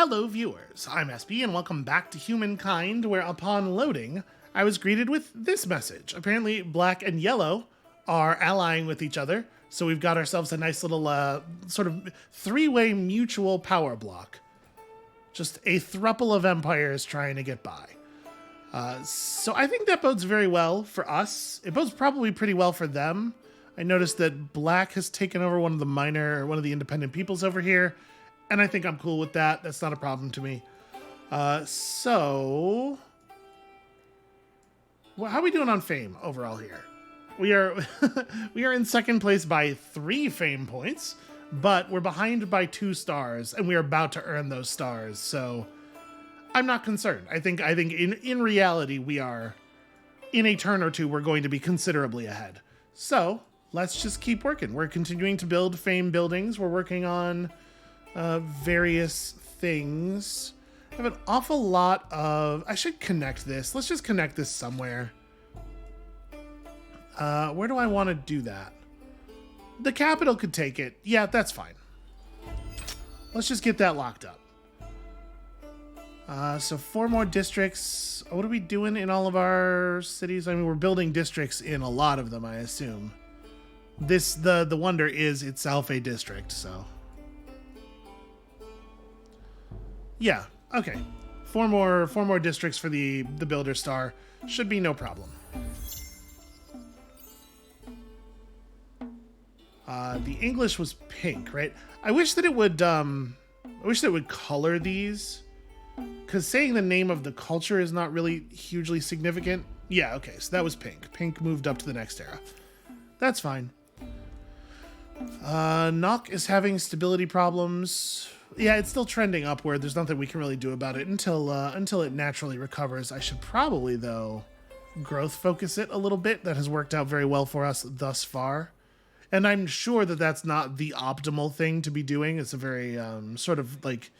Hello viewers, I'm SB and welcome back to Humankind, where upon loading, I was greeted with this message. Apparently black and yellow are allying with each other, so we've got ourselves a nice little sort of three-way mutual power block. Just a thruple of empires trying to get by. So I think that bodes very well for us. It bodes probably pretty well for them. I noticed that black has taken over one of the independent peoples over here, and I think I'm cool with that. That's not a problem to me. So well, how are we doing on fame overall here? We are we are in second place by 3 fame points, but we're behind by 2 stars, and we are about to earn those stars. So I'm not concerned. I think in reality we are, in a turn or two, we're going to be considerably ahead. So let's just keep working. We're continuing to build fame buildings. We're working on various things. I have an awful lot of... I should connect this. Let's just connect this somewhere. Where do I want to do that? The capital could take it. Yeah, that's fine. Let's just get that locked up. So 4 more districts. What are we doing in all of our cities? I mean, we're building districts in a lot of them, I assume. The wonder is itself a district, so... Yeah, okay. 4 more districts for the Builder Star. Should be no problem. The English was pink, right? I wish that it would color these, because saying the name of the culture is not really hugely significant. Yeah, okay, so that was pink. Pink moved up to the next era. That's fine. Nock is having stability problems. Yeah, it's still trending upward. There's nothing we can really do about it until it naturally recovers. I should probably, though, growth focus it a little bit. That has worked out very well for us thus far. And I'm sure that that's not the optimal thing to be doing. It's a very sort of like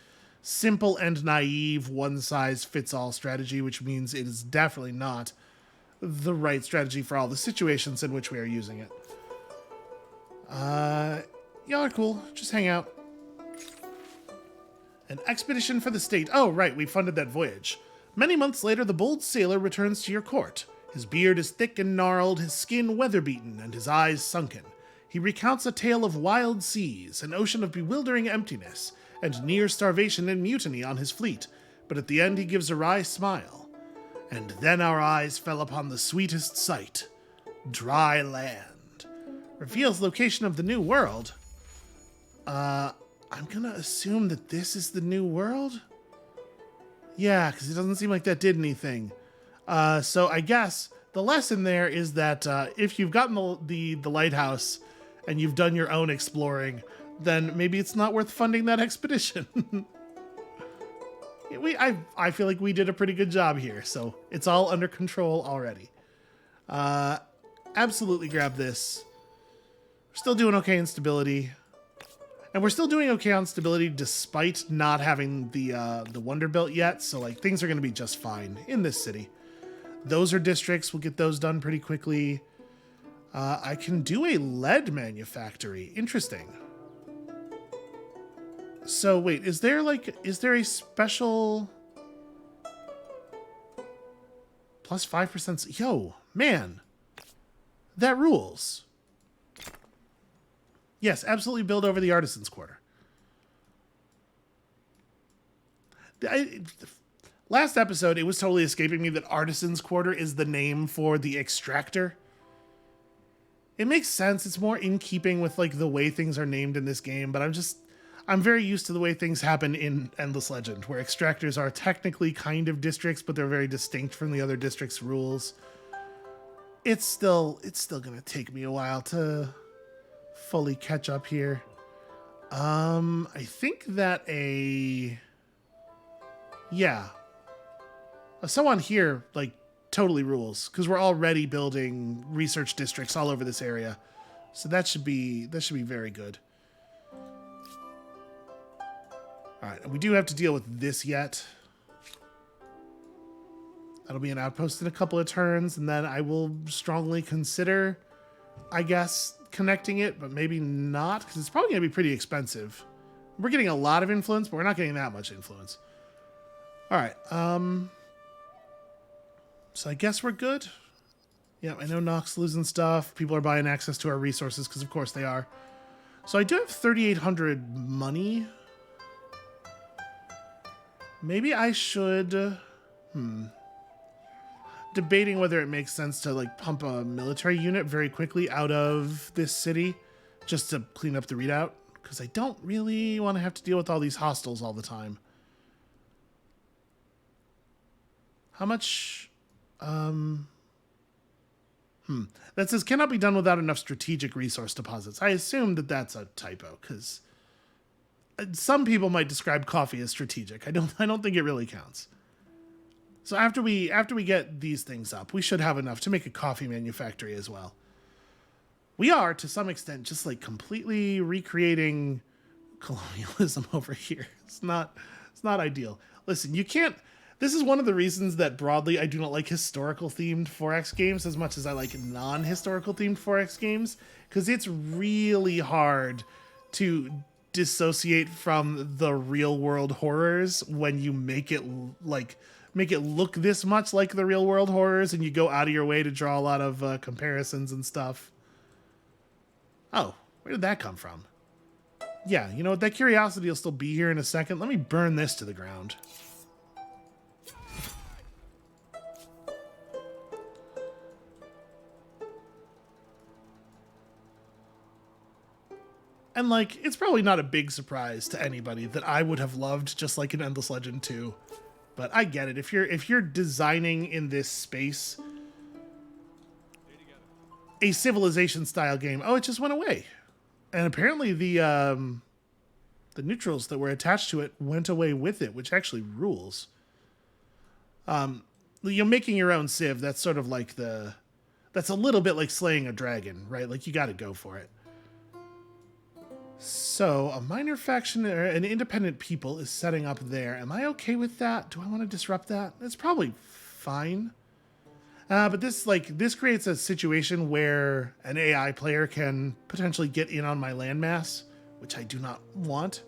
simple and naive one-size-fits-all strategy, which means it is definitely not the right strategy for all the situations in which we are using it. Y'all are cool. Just hang out. An expedition for the state. Oh, right, we funded that voyage. Many months later, the bold sailor returns to your court. His beard is thick and gnarled, his skin weather-beaten, and his eyes sunken. He recounts a tale of wild seas, an ocean of bewildering emptiness, and near starvation and mutiny on his fleet, but at the end he gives a wry smile. And then our eyes fell upon the sweetest sight. Dry land. Reveals location of the new world. I'm gonna assume that this is the new world? Yeah, because it doesn't seem like that did anything. So I guess the lesson there is that if you've gotten the lighthouse and you've done your own exploring, then maybe it's not worth funding that expedition. I feel like we did a pretty good job here, so it's all under control already. Absolutely grab this. We're still doing okay in stability. And we're still doing okay on stability despite not having the Wonder Belt yet, so like things are going to be just fine in this city. Those are districts. We'll get those done pretty quickly. I can do a lead manufactory. Interesting. So wait, is there a special plus 5%? Yo, man, that rules. Yes, absolutely build over the Artisans' Quarter. Last episode, it was totally escaping me that Artisans' Quarter is the name for the extractor. It makes sense. It's more in keeping with like the way things are named in this game, but I'm very used to the way things happen in Endless Legend, where extractors are technically kind of districts, but they're very distinct from the other districts' rules. It's still going to take me a while to fully catch up here. I think that someone here like totally rules, because we're already building research districts all over this area, so that should be very good. All right, we do have to deal with this yet. That'll be an outpost in a couple of turns, and then I will strongly consider, I guess, connecting it, but maybe not, because it's probably going to be pretty expensive We're getting a lot of influence, but we're not getting that much influence. All right. So I guess we're good. Yeah, I know Nox losing stuff. People are buying access to our resources because, of course, they are. So I do have 3,800 money. Maybe I should... Debating whether it makes sense to, like, pump a military unit very quickly out of this city just to clean up the readout. Because I don't really want to have to deal with all these hostiles all the time. How much... That says cannot be done without enough strategic resource deposits. I assume that that's a typo because some people might describe coffee as strategic. I don't think it really counts. So after we get these things up, we should have enough to make a coffee manufactory as well. We are to some extent just like completely recreating colonialism over here. It's not ideal. Listen, you can't. This is one of the reasons that broadly I do not like historical themed 4X games as much as I like non-historical themed 4X games, because it's really hard to dissociate from the real world horrors when you make it look this much like the real world horrors and you go out of your way to draw a lot of comparisons and stuff. Oh, where did that come from? Yeah, you know what? That curiosity will still be here in a second. Let me burn this to the ground. And, like, it's probably not a big surprise to anybody that I would have loved just like an Endless Legend 2. But I get it. If you're designing in this space a Civilization-style game, oh, it just went away. And apparently the neutrals that were attached to it went away with it, which actually rules. You're making your own Civ, that's sort of like that's a little bit like slaying a dragon, right? Like, you got to go for it. So, a minor faction or an independent people is setting up there. Am I okay with that? Do I want to disrupt that? It's probably fine. But this creates a situation where an AI player can potentially get in on my landmass, which I do not want.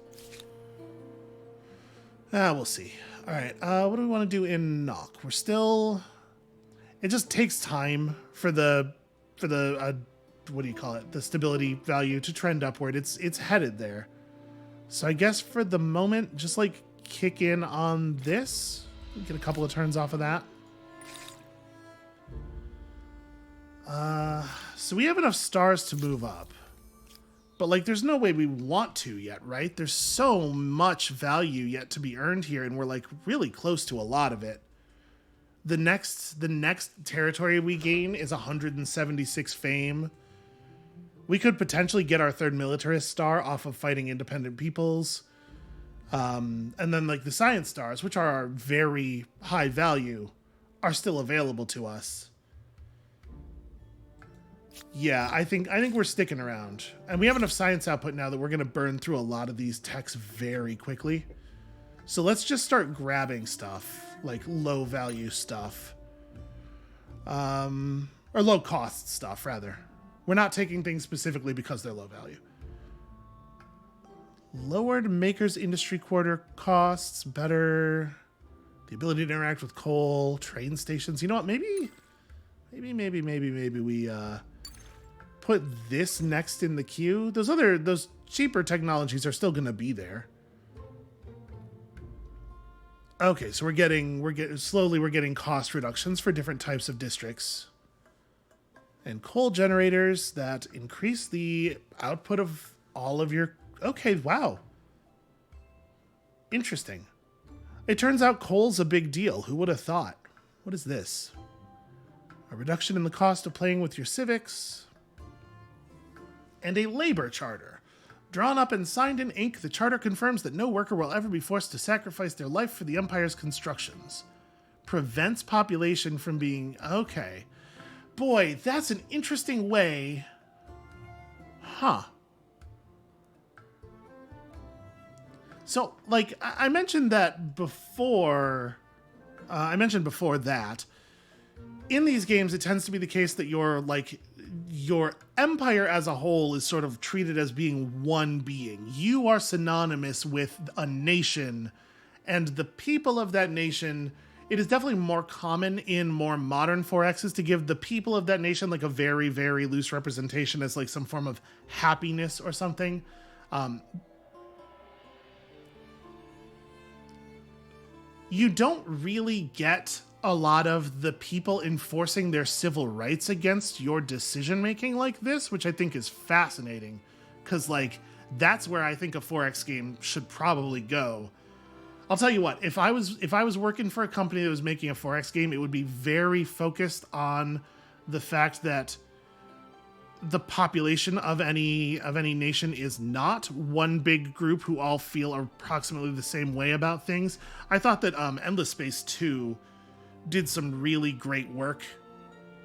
We'll see. All right, what do we want to do in Nock? We're still... It just takes time for the what do you call it? The stability value to trend upward. It's headed there. So I guess for the moment, just like kick in on this. Get a couple of turns off of that. So we have enough stars to move up. But like there's no way we want to yet, right? There's so much value yet to be earned here, and we're like really close to a lot of it. The next territory we gain is 176 fame. We could potentially get our third militarist star off of fighting independent peoples. And then like the science stars, which are our very high value, are still available to us. Yeah, I think we're sticking around. And we have enough science output now that we're going to burn through a lot of these techs very quickly. So let's just start grabbing stuff, like low value stuff. Or low cost stuff, rather. We're not taking things specifically because they're low value. Lowered Maker's Industry Quarter costs, better the ability to interact with coal, train stations. You know what? Maybe we put this next in the queue. Those cheaper technologies are still going to be there. Okay, so we're getting cost reductions for different types of districts. And coal generators that increase the output of all of your... Okay, wow. Interesting. It turns out coal's a big deal. Who would have thought? What is this? A reduction in the cost of playing with your civics. And a labor charter. Drawn up and signed in ink, the charter confirms that no worker will ever be forced to sacrifice their life for the Empire's constructions. Prevents population from being... Okay. Boy, that's an interesting way. Huh. So, like, I mentioned that before. I mentioned before that in these games, it tends to be the case that your your empire as a whole is sort of treated as being one being. You are synonymous with a nation, and the people of that nation. It is definitely more common in more modern 4Xs to give the people of that nation like a very, very loose representation as like some form of happiness or something. You don't really get a lot of the people enforcing their civil rights against your decision making like this, which I think is fascinating, because like that's where I think a 4X game should probably go. I'll tell you what, if I was working for a company that was making a 4X game, it would be very focused on the fact that the population of any nation is not one big group who all feel approximately the same way about things. I thought that Endless Space 2 did some really great work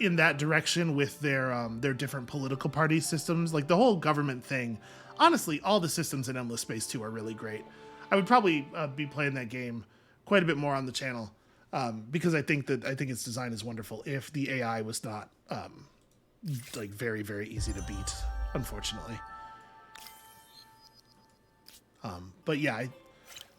in that direction with their different political party systems, like the whole government thing. Honestly, all the systems in Endless Space 2 are really great. I would probably be playing that game quite a bit more on the channel because I think its design is wonderful. If the AI was not like very, very easy to beat, unfortunately. But yeah,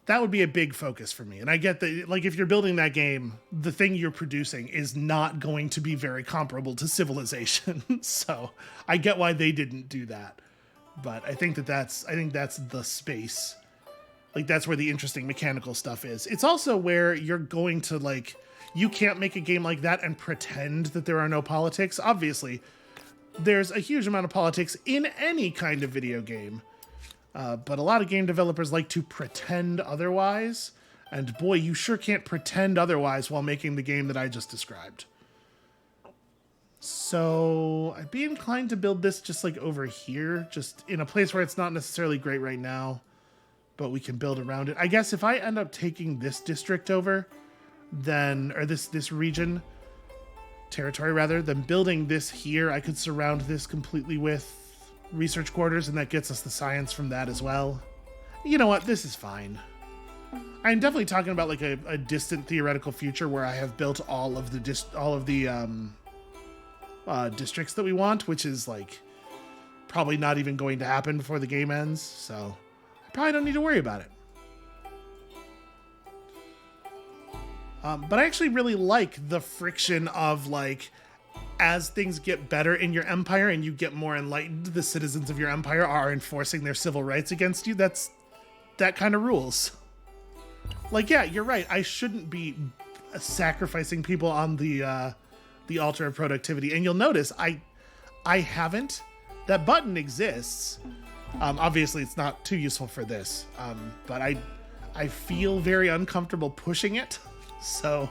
that would be a big focus for me. And I get that, like, if you're building that game, the thing you're producing is not going to be very comparable to Civilization. So I get why they didn't do that. But I think that's the space. Like, that's where the interesting mechanical stuff is. It's also where you're going to, like, you can't make a game like that and pretend that there are no politics. Obviously, there's a huge amount of politics in any kind of video game. But a lot of game developers like to pretend otherwise. And boy, you sure can't pretend otherwise while making the game that I just described. So I'd be inclined to build this just like over here, just in a place where it's not necessarily great right now, but we can build around it. I guess if I end up taking this district over, then, or this region, territory rather, then building this here, I could surround this completely with research quarters, and that gets us the science from that as well. You know what? This is fine. I'm definitely talking about like a distant theoretical future where I have built all of the districts that we want, which is like probably not even going to happen before the game ends. So I probably don't need to worry about it. But I actually really like the friction of like, as things get better in your empire and you get more enlightened, the citizens of your empire are enforcing their civil rights against you. That kind of rules. Like, yeah, you're right. I shouldn't be sacrificing people on the altar of productivity. And you'll notice I haven't. That button exists. Obviously, it's not too useful for this. But I feel very uncomfortable pushing it. So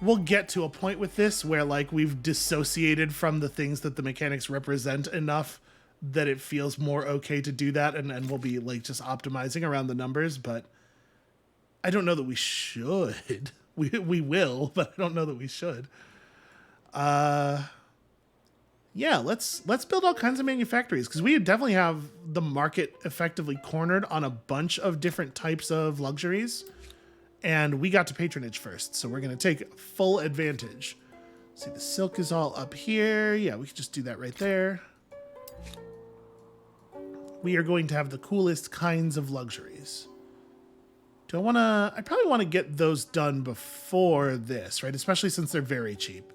we'll get to a point with this where like we've dissociated from the things that the mechanics represent enough that it feels more okay to do that, and we'll be like just optimizing around the numbers. But I don't know that we should. We will, but I don't know that we should. Yeah, let's build all kinds of manufactories, because we definitely have the market effectively cornered on a bunch of different types of luxuries. And we got to patronage first, so we're going to take full advantage. See, the silk is all up here. Yeah, we could just do that right there. We are going to have the coolest kinds of luxuries. Do I want to... I probably want to get those done before this, right? Especially since they're very cheap.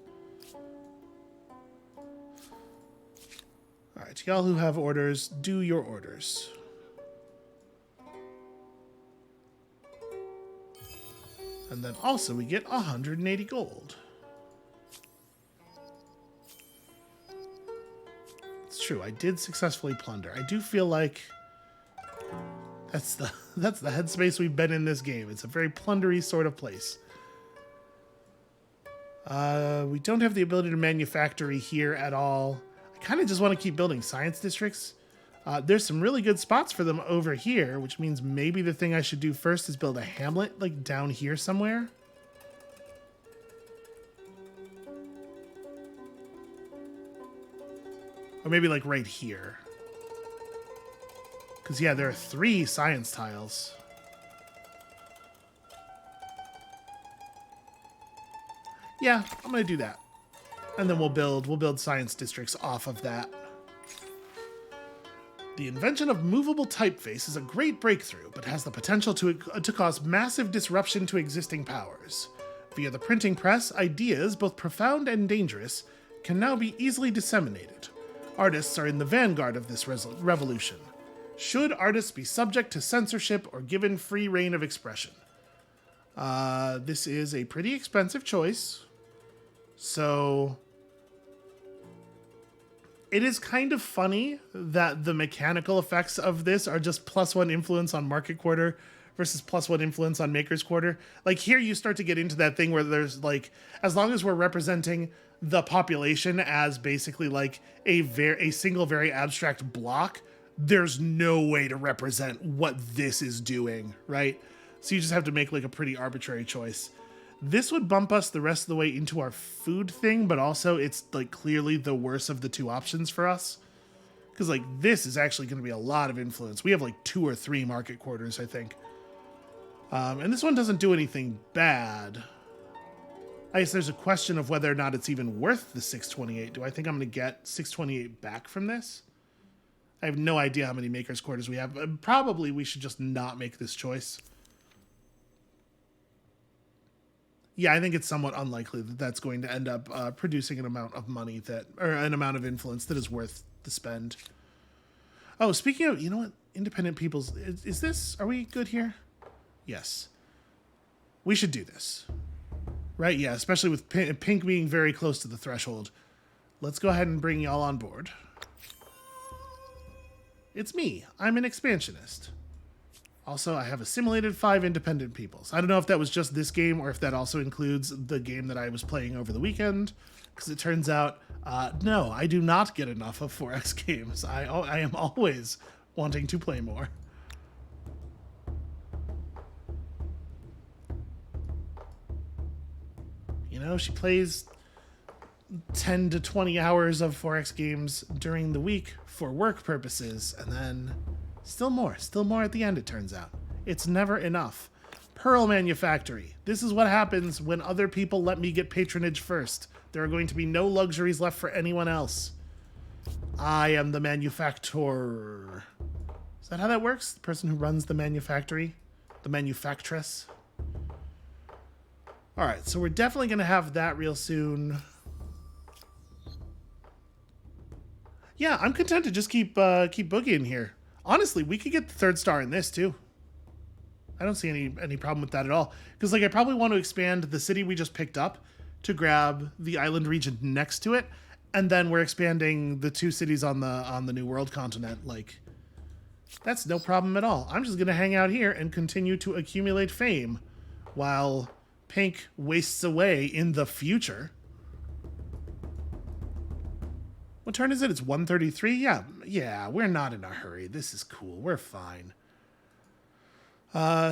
All right, y'all who have orders, do your orders. And then also we get 180 gold. It's true, I did successfully plunder. I do feel like that's the headspace we've been in this game. It's a very plundery sort of place. We don't have the ability to manufactory here at all. I kind of just want to keep building science districts. There's some really good spots for them over here, which means maybe the thing I should do first is build a hamlet, like down here somewhere. Or maybe like right here. Because yeah, there are 3 science tiles. Yeah, I'm going to do that. And then we'll build science districts off of that. The invention of movable typeface is a great breakthrough, but has the potential to cause massive disruption to existing powers. Via the printing press, ideas, both profound and dangerous, can now be easily disseminated. Artists are in the vanguard of this revolution. Should artists be subject to censorship or given free rein of expression? This is a pretty expensive choice. So it is kind of funny that the mechanical effects of this are just +1 influence on market quarter versus +1 influence on maker's quarter. Like here you start to get into that thing where there's like, as long as we're representing the population as basically like a single very abstract block, there's no way to represent what this is doing, right? So you just have to make like a pretty arbitrary choice. This would bump us the rest of the way into our food thing, but also it's like clearly the worst of the two options for us. Because like this is actually going to be a lot of influence. We have like 2 or 3 market quarters, I think. And this one doesn't do anything bad. I guess there's a question of whether or not it's even worth the 628. Do I think I'm going to get 628 back from this? I have no idea how many maker's quarters we have. Probably we should just not make this choice. Yeah, I think it's somewhat unlikely that that's going to end up producing an amount of money that, or an amount of influence that is worth the spend. Oh, speaking of, you know what? Independent peoples, is this, are we good here? Yes. We should do this. Right, yeah, especially with Pink being very close to the threshold. Let's go ahead and bring y'all on board. It's me. I'm an expansionist. Also, I have assimilated 5 independent peoples. I don't know if that was just this game or if that also includes the game that I was playing over the weekend, because it turns out, no, I do not get enough of 4X games. I am always wanting to play more. You know, she plays 10 to 20 hours of 4X games during the week for work purposes, and then still more at the end, it turns out. It's never enough. Pearl Manufactory. This is what happens when other people let me get patronage first. There are going to be no luxuries left for anyone else. I am the manufacturer. Is that how that works? The person who runs the manufactory? The manufactress? Alright, so we're definitely going to have that real soon. Yeah, I'm content to just keep boogieing here. Honestly, we could get the 3rd star in this too. I don't see any problem with that at all. Because like I probably want to expand the city we just picked up to grab the island region next to it, and then we're expanding the 2 cities on the New World continent. Like, that's no problem at all. I'm just gonna hang out here and continue to accumulate fame while Pink wastes away in the future. What turn is it? It's 133? Yeah, we're not in a hurry. This is cool. We're fine.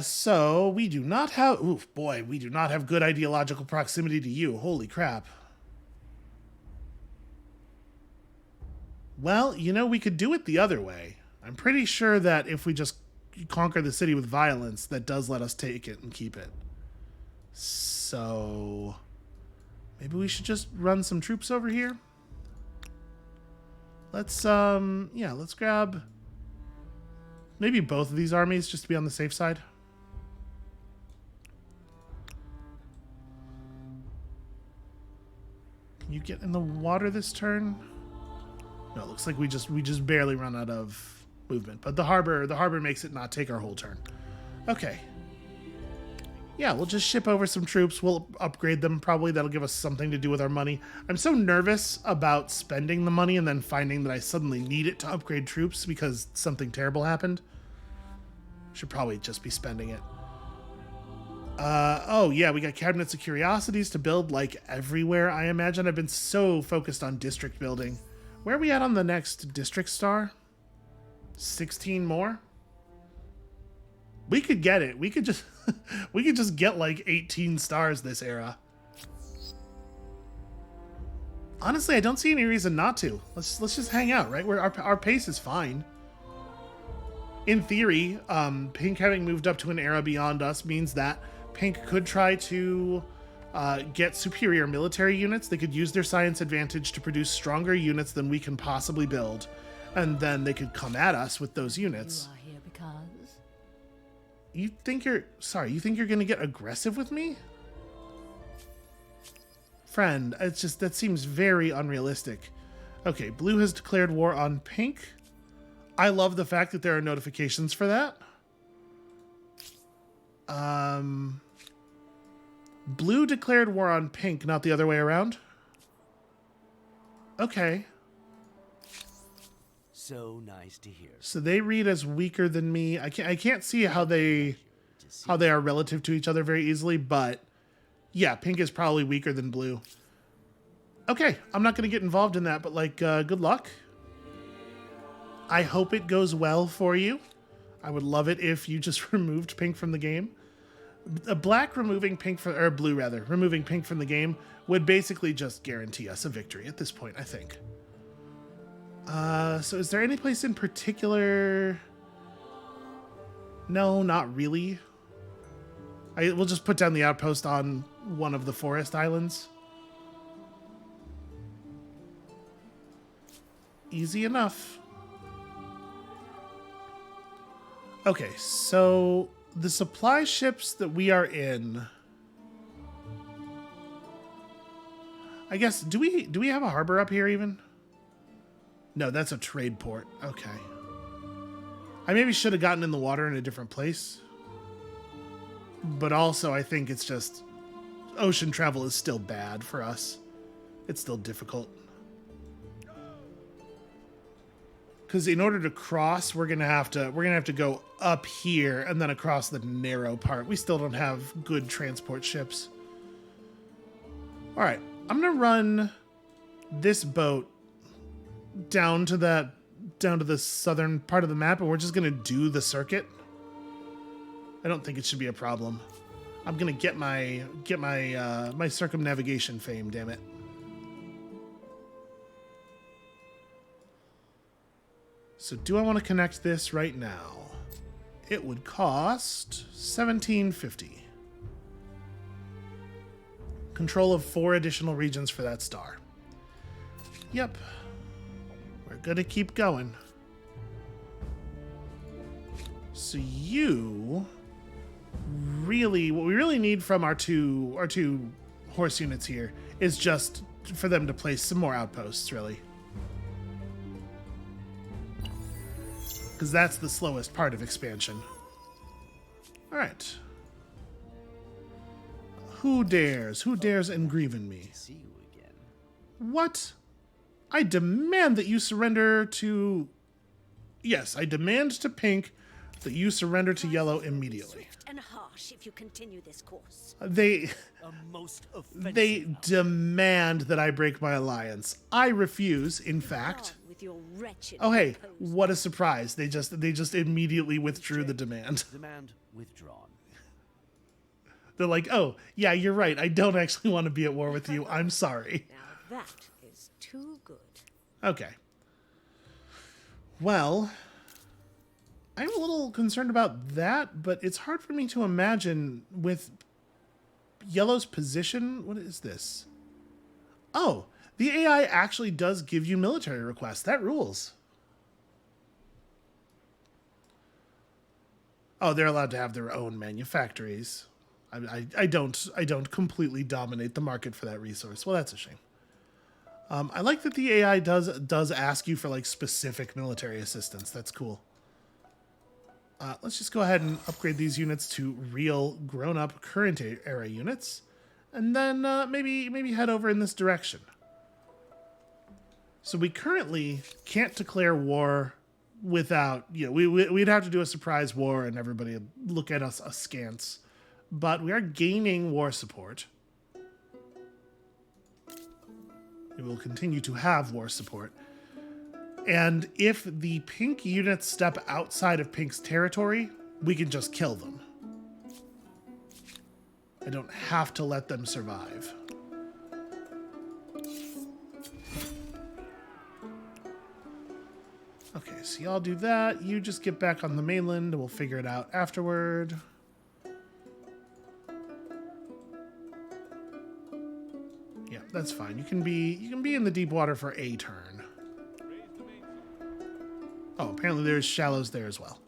So we do not have... Oof, boy, we do not have good ideological proximity to you. Holy crap. Well, you know, we could do it the other way. I'm pretty sure that if we just conquer the city with violence, that does let us take it and keep it. So... maybe we should just run some troops over here? Let's, yeah, let's grab maybe both of these armies just to be on the safe side. Can you get in the water this turn? No, it looks like we just barely run out of movement. But the harbor makes it not take our whole turn. Okay. Yeah, we'll just ship over some troops. We'll upgrade them. Probably that'll give us something to do with our money. I'm so nervous about spending the money and then finding that I suddenly need it to upgrade troops because something terrible happened. Should probably just be spending it. Oh, yeah, we got cabinets of curiosities to build, like, everywhere, I imagine. I've been so focused on district building. Where are we at on the next district star? 16 more? We could get it. We could just we could just get like 18 stars this era. Honestly, I don't see any reason not to. Let's just hang out, right? Our pace is fine. In theory, Pink having moved up to an era beyond us means that Pink could try to get superior military units. They could use their science advantage to produce stronger units than we can possibly build. And then they could come at us with those units. You are here because... You think you're going to get aggressive with me? Friend, it's just, that seems very unrealistic. Okay, blue has declared war on pink. I love the fact that there are notifications for that. Blue declared war on pink, not the other way around. Okay. So nice to hear. So they read as weaker than me. I can't see how they are relative to each other very easily, but yeah, pink is probably weaker than blue. Okay, I'm not going to get involved in that, but like, good luck. I hope it goes well for you. I would love it if you just removed pink from the game. Black removing pink from, or blue rather, removing pink from the game would basically just guarantee us a victory at this point, I think. So is there any place in particular? No, not really. We'll just put down the outpost on one of the forest islands. Easy enough. Okay, so the supply ships that we are in, I guess, do we have a harbor up here even? No, that's a trade port. Okay. I maybe should have gotten in the water in a different place. But also, I think it's just ocean travel is still bad for us. It's still difficult. Because in order to cross, we're gonna have to go up here and then across the narrow part. We still don't have good transport ships. All right, I'm gonna run this boat down to the southern part of the map, and we're just gonna do the circuit. I don't think it should be a problem. I'm gonna get my my circumnavigation fame. Damn it. So do I want to connect this right now? It would cost $17.50. Control of 4 additional regions for that star. Yep. We're gonna keep going. So you really, what we really need from our two horse units here is just for them to place some more outposts, really. Because that's the slowest part of expansion. All right. Who dares engrieven me? See you again. What? I demand that you surrender to... Yes, I demand to pink that you surrender to yellow immediately. Swift and harsh if you continue this course. They Most offensive. they demand that I break my alliance. I refuse, in fact. On with your wretched Oh hey, proposal. what a surprise. They just immediately withdrew the demand. Demand withdrawn. They're like, "Oh, yeah, you're right. I don't actually want to be at war with you. I'm sorry." Now that is too good. Okay. Well, I'm a little concerned about that, but it's hard for me to imagine with yellow's position. What is this? Oh, the AI actually does give you military requests. That rules. Oh, they're allowed to have their own manufactories. I don't completely dominate the market for that resource. Well, that's a shame. I like that the AI does ask you for like specific military assistance. That's cool. Let's just go ahead and upgrade these units to real grown-up current era units, and then maybe head over in this direction. So we currently can't declare war without, we'd have to do a surprise war and everybody would look at us askance. But we are gaining war support. We will continue to have war support. And if the pink units step outside of pink's territory, we can just kill them. I don't have to let them survive. Okay, so y'all do that. You just get back on the mainland. We'll figure it out afterward. that's fine. You can be in the deep water for a turn. Oh, apparently there's shallows there as well.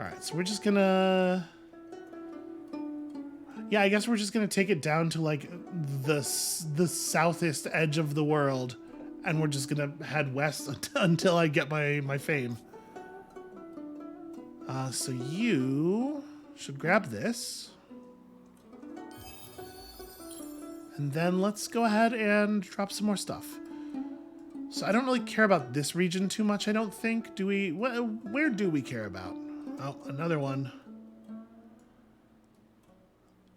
All right, so we're just gonna... Yeah, I guess we're just gonna take it down to like the southest edge of the world, and we're just gonna head west until I get my fame. So you should grab this. And then let's go ahead and drop some more stuff. So I don't really care about this region too much, I don't think. Do we? Where do we care about? Oh, another one.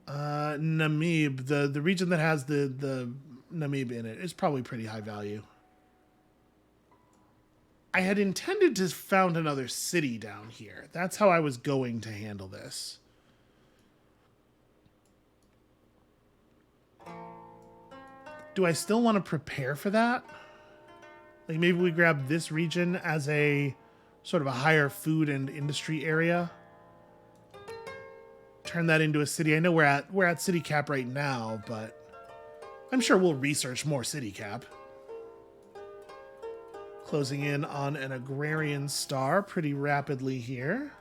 Namib, the region that has the Namib in it is probably pretty high value. I had intended to found another city down here. That's how I was going to handle this. Do I still want to prepare for that? Like maybe we grab this region as a sort of a higher food and industry area. Turn that into a city. I know we're at city cap right now, but I'm sure we'll research more city cap. Closing in on an agrarian star pretty rapidly here.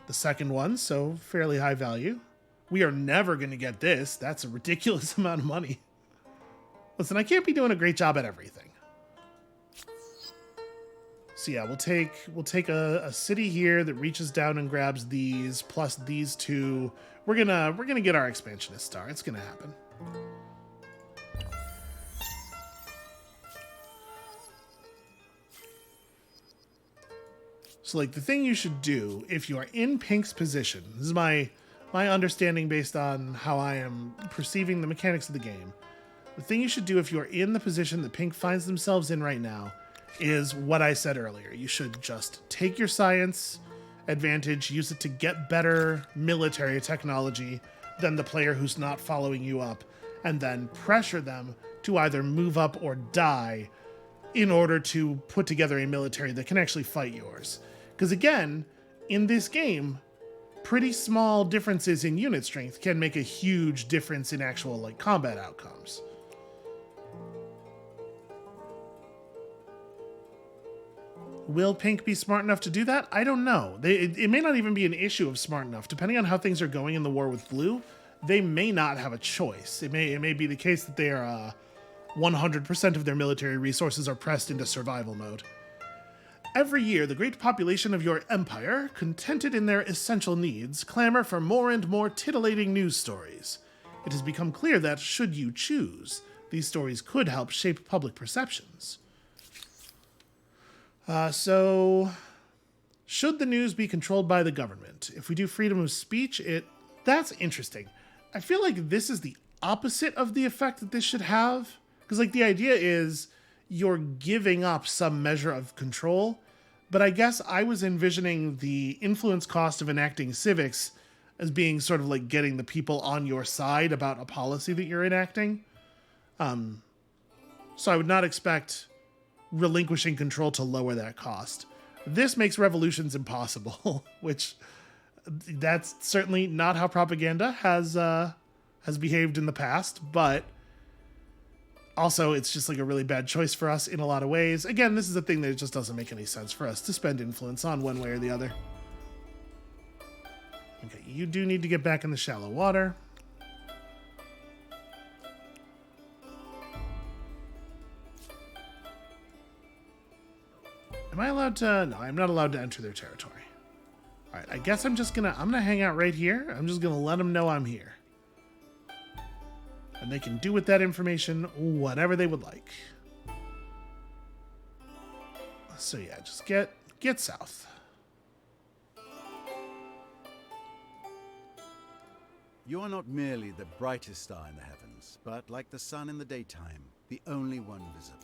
The second one, so fairly high value. We are never going to get this. That's a ridiculous amount of money. Listen, I can't be doing a great job at everything. So yeah, we'll take a city here that reaches down and grabs these plus these two. We're gonna get our expansionist star. It's gonna happen. So like the thing you should do if you are in Pink's position, this is my understanding based on how I am perceiving the mechanics of the game. The thing you should do if you are in the position that Pink finds themselves in right now is what I said earlier. You should just take your science advantage, use it to get better military technology than the player who's not following you up, and then pressure them to either move up or die in order to put together a military that can actually fight yours. Because again, in this game, pretty small differences in unit strength can make a huge difference in actual like combat outcomes. Will Pink be smart enough to do that? I don't know. It may not even be an issue of smart enough. Depending on how things are going in the war with Blue, they may not have a choice. It may be the case that they are 100% of their military resources are pressed into survival mode. Every year, the great population of your empire, contented in their essential needs, clamor for more and more titillating news stories. It has become clear that, should you choose, these stories could help shape public perceptions. So, should the news be controlled by the government? If we do freedom of speech, that's interesting. I feel like this is the opposite of the effect that this should have. Because, like, the idea is you're giving up some measure of control. But I guess I was envisioning the influence cost of enacting civics as being sort of like getting the people on your side about a policy that you're enacting. So I would not expect relinquishing control to lower that cost. This makes revolutions impossible, which that's certainly not how propaganda has behaved in the past, but also it's just like a really bad choice for us in a lot of ways. Again, this is a thing that just doesn't make any sense for us to spend influence on one way or the other. Okay, you do need to get back in the shallow water. Am I allowed to? No, I'm not allowed to enter their territory. All right, I guess I'm gonna hang out right here. I'm just gonna let them know I'm here. And they can do with that information whatever they would like. So yeah, just get south. You are not merely the brightest star in the heavens, but like the sun in the daytime, the only one visible.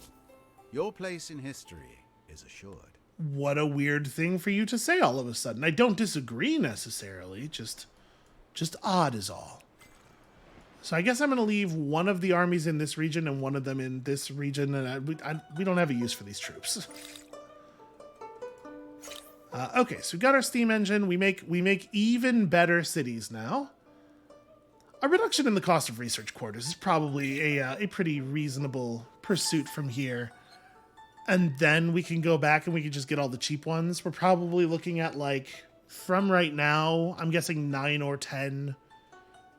Your place in history is assured. What a weird thing for you to say all of a sudden. I don't disagree necessarily, just odd is all. So I guess I'm going to leave one of the armies in this region and one of them in this region, and we don't have a use for these troops. Okay, so we've got our steam engine. We make even better cities now. A reduction in the cost of research quarters is probably a pretty reasonable pursuit from here. And then we can go back and we can just get all the cheap ones. We're probably looking at, like, from right now, I'm guessing 9 or 10.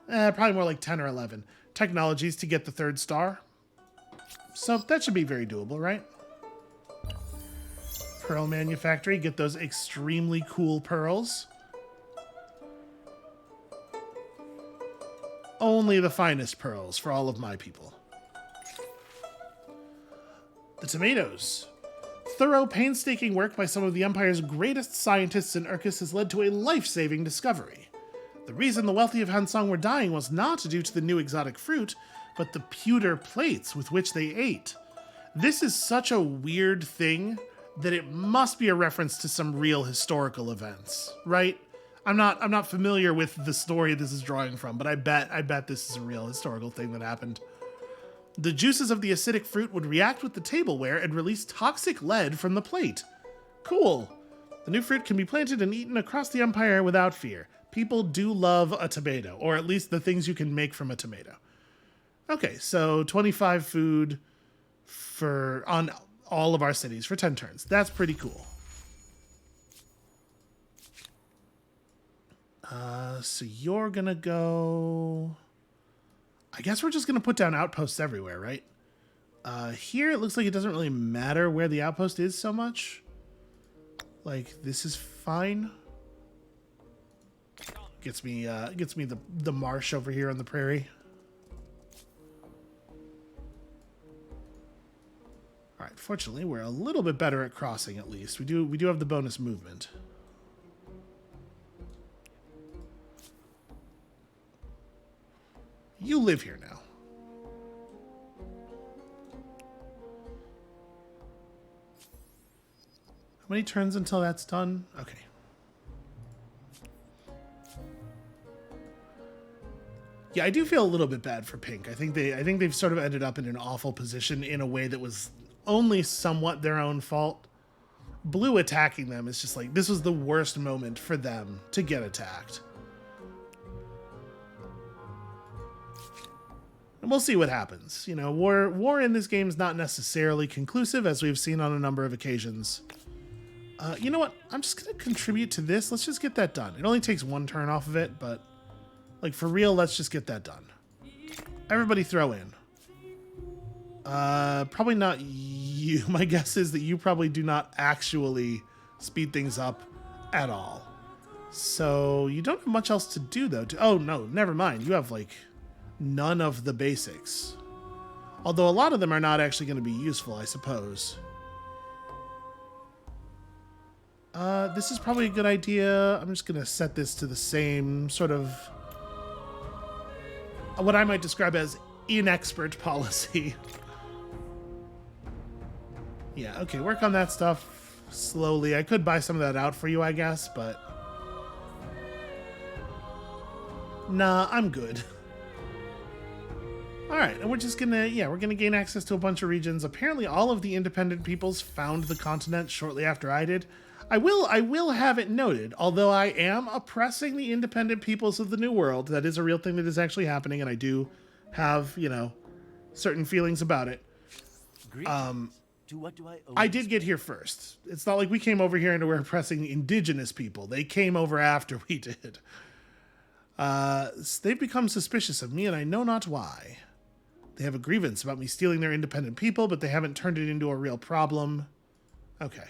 Probably more like 10 or 11 technologies to get the 3rd star. So that should be very doable, right? Pearl manufactory, get those extremely cool pearls. Only the finest pearls for all of my people. The tomatoes. Thorough, painstaking work by some of the Empire's greatest scientists in Urkus has led to a life-saving discovery. The reason the wealthy of Hansong were dying was not due to the new exotic fruit, but the pewter plates with which they ate. This is such a weird thing that it must be a reference to some real historical events, right? I'm not familiar with the story this is drawing from, but I bet this is a real historical thing that happened. The juices of the acidic fruit would react with the tableware and release toxic lead from the plate. Cool. The new fruit can be planted and eaten across the Empire without fear. People do love a tomato, or at least the things you can make from a tomato. Okay, so 25 food on all of our cities for 10 turns. That's pretty cool. So you're gonna go... I guess we're just gonna put down outposts everywhere, right? Here it looks like it doesn't really matter where the outpost is so much. Like, this is fine. Gets me the marsh over here on the prairie. All right, fortunately, we're a little bit better at crossing at least. We do have the bonus movement. You live here now. How many turns until that's done? Okay. Yeah, I do feel a little bit bad for Pink. I think they've sort of ended up in an awful position in a way that was only somewhat their own fault. Blue attacking them is just like, this was the worst moment for them to get attacked. And we'll see what happens. You know, war in this game is not necessarily conclusive, as we've seen on a number of occasions. You know what? I'm just going to contribute to this. Let's just get that done. It only takes 1 turn off of it, but, like, for real, let's just get that done. Everybody throw in. Probably not you. My guess is that you probably do not actually speed things up at all. So you don't have much else to do, though. Oh, no, never mind. You have, like, none of the basics. Although a lot of them are not actually going to be useful, I suppose. This is probably a good idea. I'm just going to set this to the same sort of what I might describe as inexpert policy. Yeah, okay, work on that stuff slowly. I could buy some of that out for you, I guess, but... Nah, I'm good. Alright, and we're just gonna, we're gonna gain access to a bunch of regions. Apparently all of the independent peoples found the continent shortly after I did. I will have it noted, although I am oppressing the independent peoples of the New World, that is a real thing that is actually happening, and I do have, you know, certain feelings about it. To what do I owe? I did get here first. It's not like we came over here and we're oppressing indigenous people. They came over after we did. They've become suspicious of me, and I know not why. They have a grievance about me stealing their independent people, but they haven't turned it into a real problem. Okay.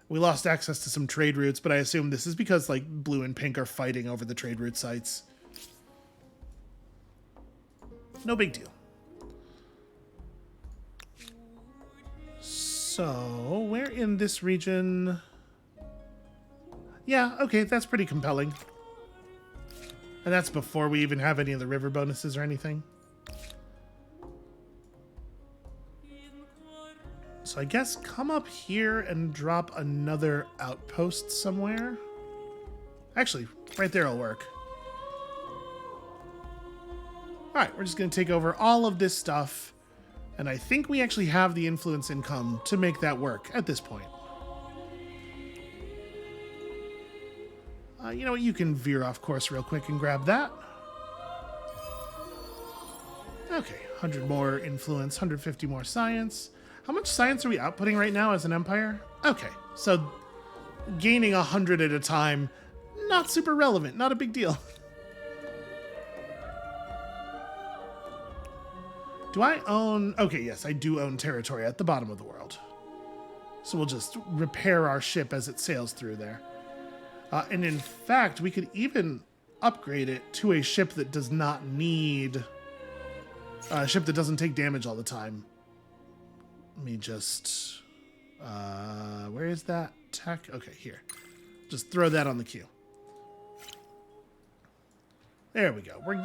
We lost access to some trade routes, but I assume this is because, like, Blue and Pink are fighting over the trade route sites. No big deal. So, where in this region... Yeah, okay, that's pretty compelling. And that's before we even have any of the river bonuses or anything. So I guess come up here and drop another outpost somewhere. Actually, right there will work. Alright, we're just going to take over all of this stuff. And I think we actually have the influence income to make that work at this point. You know what? You can veer off course real quick and grab that. Okay, 100 more influence, 150 more science. How much science are we outputting right now as an empire? Okay, so gaining 100 at a time, not super relevant, not a big deal. Do I own... Okay, yes, I do own territory at the bottom of the world. So we'll just repair our ship as it sails through there. And in fact, we could even upgrade it to a ship that does not need... a ship that doesn't take damage all the time. Let me just... where is that tech? Okay, here. Just throw that on the queue. There we go. We're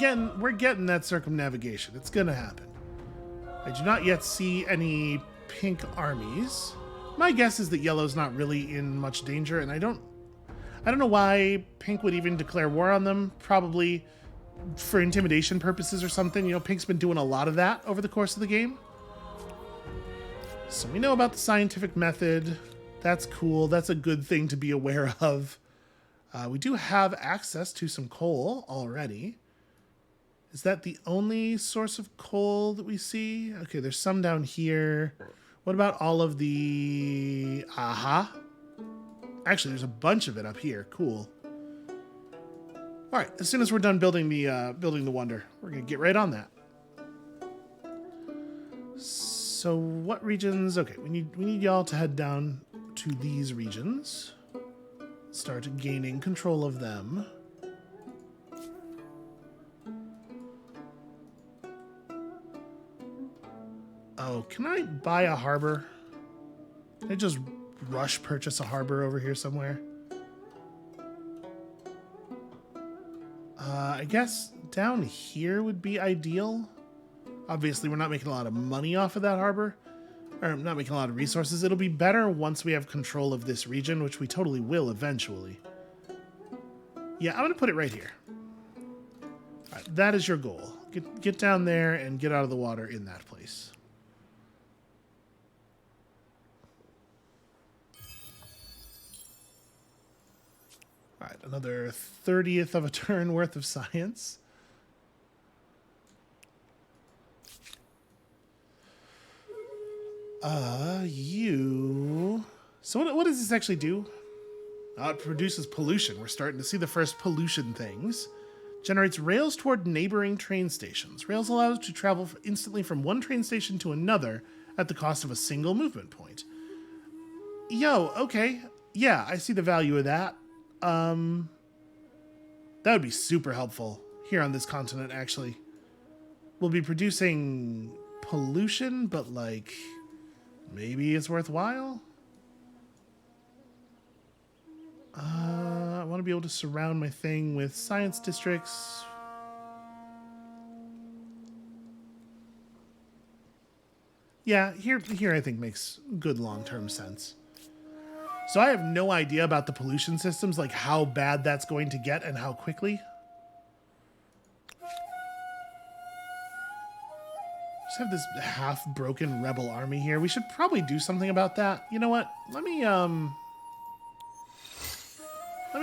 getting that circumnavigation. It's gonna happen. I do not yet see any pink armies. My guess is that yellow's not really in much danger, and I don't know why pink would even declare war on them. Probably for intimidation purposes or something. You know, pink's been doing a lot of that over the course of the game. So we know about the scientific method. That's cool. That's a good thing to be aware of. We do have access to some coal already. Is that the only source of coal that we see? Okay, there's some down here. What about all of the... Aha. Actually, there's a bunch of it up here. Cool. All right, as soon as we're done building the wonder, we're going to get right on that. So what regions? Okay, we need y'all to head down to these regions. Start gaining control of them. Oh, can I buy a harbor? Can I just rush purchase a harbor over here somewhere? I guess down here would be ideal. Obviously, we're not making a lot of money off of that harbor. Or not making a lot of resources. It'll be better once we have control of this region, which we totally will eventually. Yeah, I'm going to put it right here. All right, that is your goal. Get down there and get out of the water in that place. All right, another 30th of a turn worth of science. You... So what does this actually do? It produces pollution. We're starting to see the first pollution things. Generates rails toward neighboring train stations. Rails allow us to travel instantly from one train station to another at the cost of a single movement point. Yo, okay. Yeah, I see the value of that. That would be super helpful here on this continent, actually. We'll be producing pollution, but like... maybe it's worthwhile? I want to be able to surround my thing with science districts. Yeah, here I think makes good long-term sense. So I have no idea about the pollution systems, like how bad that's going to get and how quickly. Just have this half-broken rebel army here. We should probably do something about that. You know what? Let me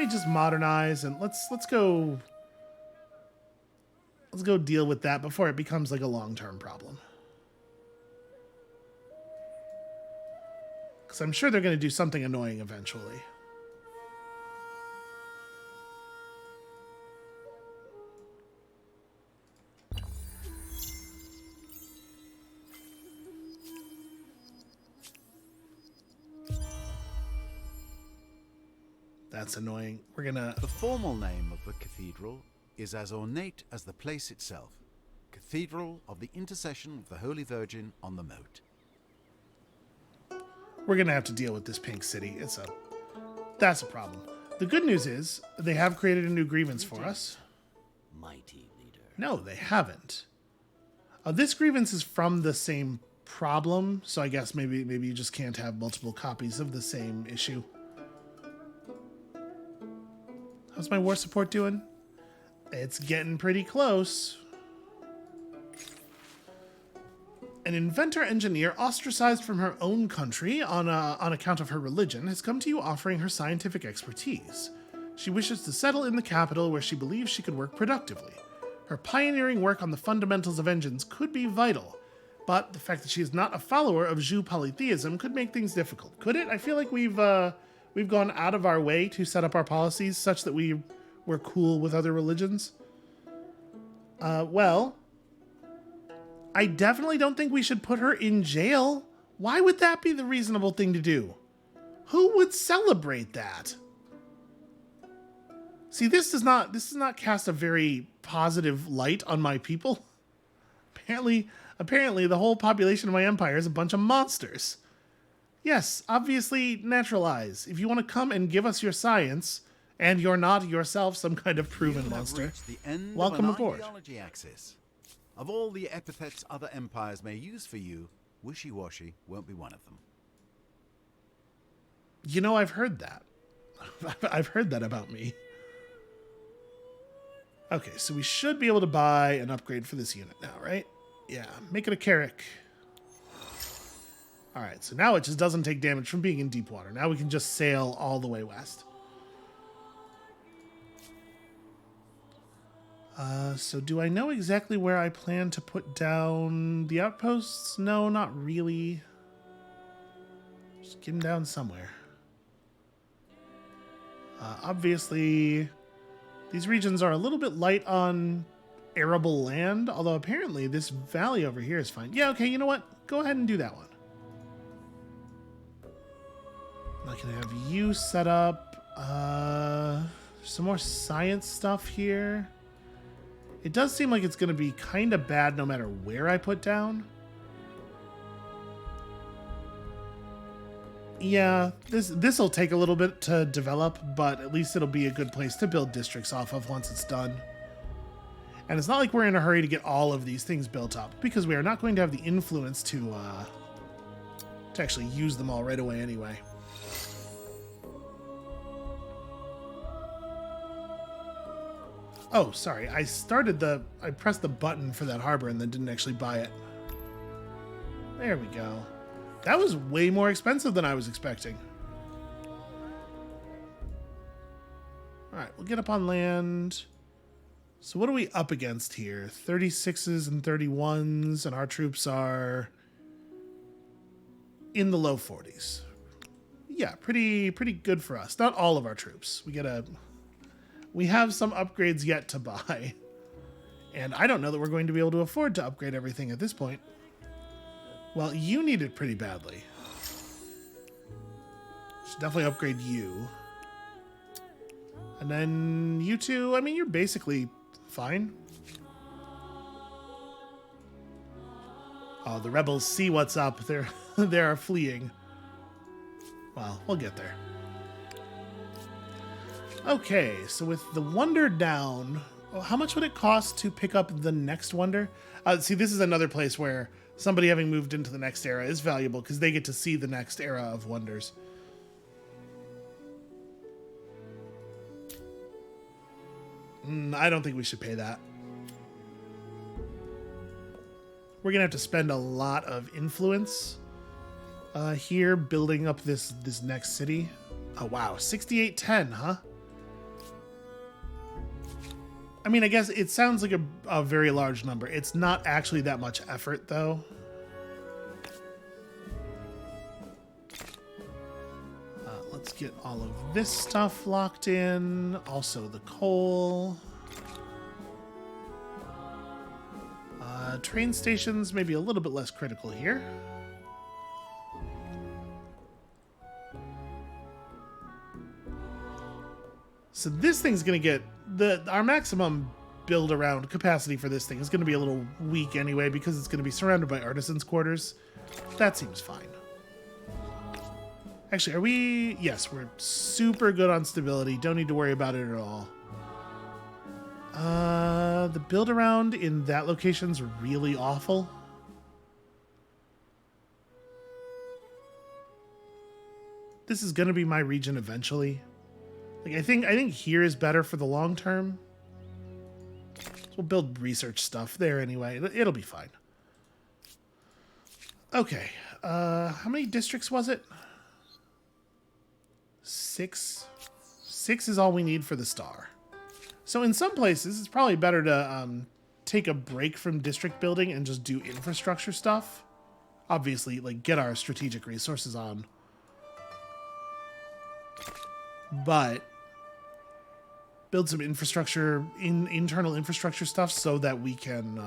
just modernize and let's go deal with that before it becomes like a long-term problem. Because I'm sure they're going to do something annoying eventually. That's annoying. We're gonna... The formal name of the cathedral is as ornate as the place itself. Cathedral of the Intercession of the Holy Virgin on the Moat. We're gonna have to deal with this pink city. That's a problem. The good news is they have created a new grievance for us. Mighty leader. No, they haven't. This grievance is from the same problem, so I guess maybe you just can't have multiple copies of the same issue. How's my war support doing? It's getting pretty close. An inventor-engineer ostracized from her own country on account of her religion has come to you offering her scientific expertise. She wishes to settle in the capital where she believes she could work productively. Her pioneering work on the fundamentals of engines could be vital, but the fact that she is not a follower of Zhu polytheism could make things difficult. Could it? I feel like we've gone out of our way to set up our policies such that we're cool with other religions. Well, I definitely don't think we should put her in jail. Why would that be the reasonable thing to do? Who would celebrate that? See, this does not cast a very positive light on my people. Apparently the whole population of my empire is a bunch of monsters. Yes, obviously naturalize. If you want to come and give us your science, and you're not yourself some kind of proven monster, The end welcome of an aboard. ideology axis. Of all the epithets other empires may use for you, wishy-washy won't be one of them. You know, I've heard that. I've heard that about me. Okay, so we should be able to buy an upgrade for this unit now, right? Yeah, make it a Carrack. All right, so now it just doesn't take damage from being in deep water. Now we can just sail all the way west. So do I know exactly where I plan to put down the outposts? No, not really. Just get them down somewhere. Obviously, these regions are a little bit light on arable land, although apparently this valley over here is fine. Yeah, okay, you know what? Go ahead and do that one. I can have you set up some more science stuff here. It does seem like it's going to be kind of bad no matter where I put down. Yeah, this will take a little bit to develop, but at least it'll be a good place to build districts off of once it's done. And it's not like we're in a hurry to get all of these things built up, because we are not going to have the influence to actually use them all right away anyway. Oh, sorry. I pressed the button for that harbor and then didn't actually buy it. There we go. That was way more expensive than I was expecting. All right, we'll get up on land. So what are we up against here? 36s and 31s, and our troops are in the low 40s. Yeah, pretty good for us. Not all of our troops. We have some upgrades yet to buy. And I don't know that we're going to be able to afford to upgrade everything at this point. Well, you need it pretty badly. Should definitely upgrade you. And then you two, I mean, you're basically fine. Oh, the rebels see what's up. They're fleeing. Well, we'll get there. Okay, so with the wonder down, how much would it cost to pick up the next wonder? See, this is another place where somebody having moved into the next era is valuable because they get to see the next era of wonders. I don't think we should pay that. We're gonna have to spend a lot of influence here building up this next city. Oh wow, 6810, huh? I mean, I guess it sounds like a very large number. It's not actually that much effort, though. Let's get all of this stuff locked in. Also the coal. Train stations, maybe a little bit less critical here. So this thing's going to get... Our maximum build around capacity for this thing is going to be a little weak anyway because it's going to be surrounded by artisans' quarters. That seems fine. Actually, are we... Yes, we're super good on stability. Don't need to worry about it at all. The build around in that location's really awful. This is going to be my region eventually. Like I think here is better for the long term. So we'll build research stuff there anyway. It'll be fine. Okay. How many districts was it? 6 6 is all we need for the star. So in some places, it's probably better to take a break from district building and just do infrastructure stuff. Obviously, like, get our strategic resources on. But build some infrastructure, internal infrastructure stuff so that we can